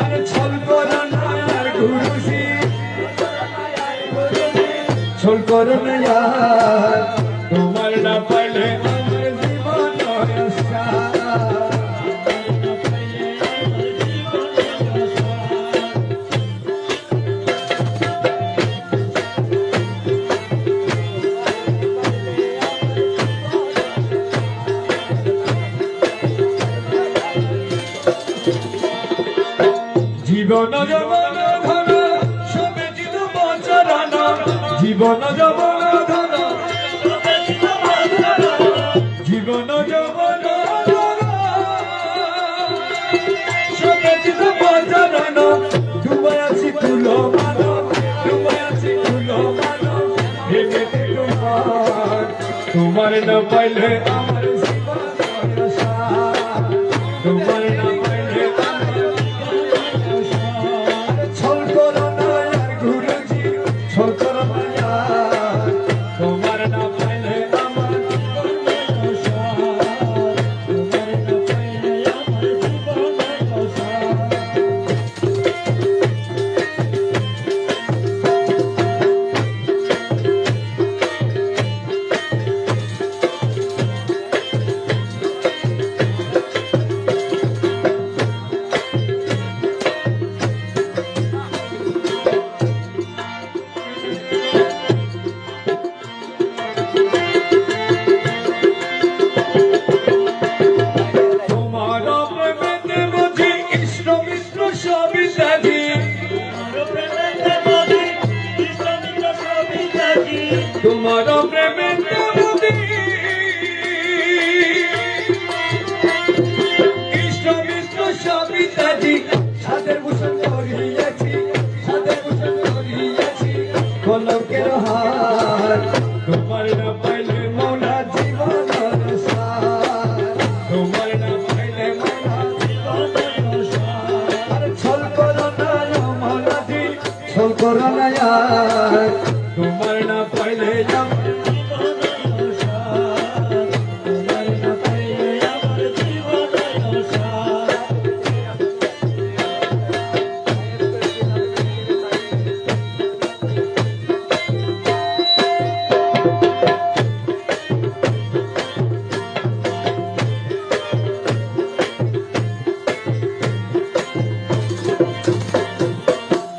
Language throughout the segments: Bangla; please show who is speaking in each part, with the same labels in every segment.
Speaker 1: আরে ছল করো না আর গুরুজি, ছল করো না আর, তোমার না পাইলে আমার জীবন নয়সা। জীবন যৌবন ধন সবে চিত বচরণ, জীবন যৌবন ধন জীবন যৌবন ধন সবে চিত বচরণ, ডুবে আছি তুলো মান, ডুবে আছি তুলো মান, ভেবে তোমার, তোমার না পাইলে আমার জীবন নয়সা, তোমার না পাইলে ছল করো না আর গুরুজি, ছল করো না আর, তোমার না পাইলে আমার জীবন নয়সা, তোমার না পাইলে আমার জীবন নয়সা। তোমার প্রেমে নদী ইষ্ট মিষ্ট সবই সাজি, সাদের ভূষণ করিয়াছি, সাদের ভূষণ করিয়াছি কলঙ্কের হার, তোমার না পাইলে মৌলা জীবন নয়সা, তোমার না পাইলে মৌলা জীবন নয়সা। আর ছল করো না মৌলাজি, ছল করো না আর, তোমার না পাইলে আমার জীবন নয়সা, তোমার না পাইলে আমার জীবন নয়সা।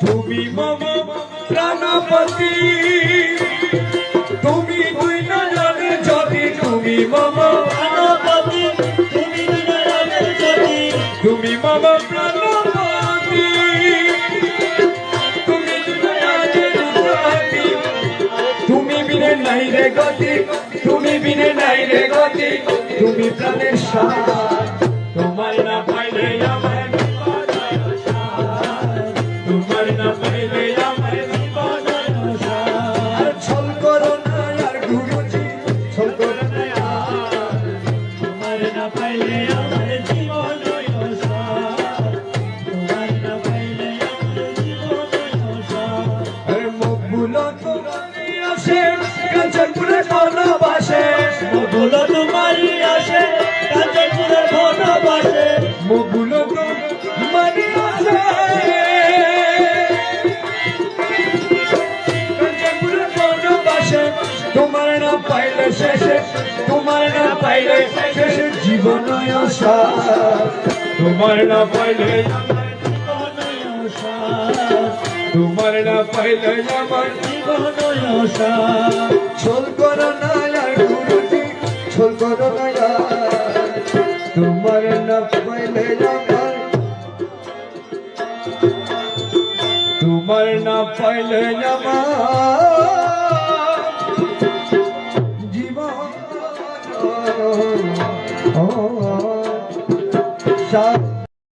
Speaker 1: তুমি মম প্রাণপতি, তুমি দুই নয়নের জ্যোতি, তুমি মম প্রাণপতি, তুমি দুই নয়নের জ্যোতি, তুমি মম প্রাণপতি, তুমি দুই নয়নের জ্যোতি, তুমি বিনে নাই রে গতি, তুমি বিনে নাই রে গতি, তুমি প্রাণের সার, তোমার না পাইলে আমার জীবন নয়সা, তোমার না পাইলে আমার জীবন নয়সা। আর ছল করো না আর গুরুজি, ছল করো না আর, তোমার না পাইলে আমার জীবন নয়সা, তোমার না পাইলে আমার জীবন নয়সা। আর মকবুলো তোমারই আসে কাঞ্চনপুরের বনবাসে, মকবুলো তোমারই আসে কাঞ্চনপুরের বনবাসে, মকবুলো তোমারই আসে তোমার না পাইলে শেষে, তোমার না পাইলে শেষে জীবন নয়সা, তোমার না পাইলে আমার জীবন নয়সা, তোমার না পাইলে আমার জীবন নয়সা। ছল করো না আর গুরুজি, ছল করো না আর, তোমার না পাইলে আমার, তোমার না পাইলে আমার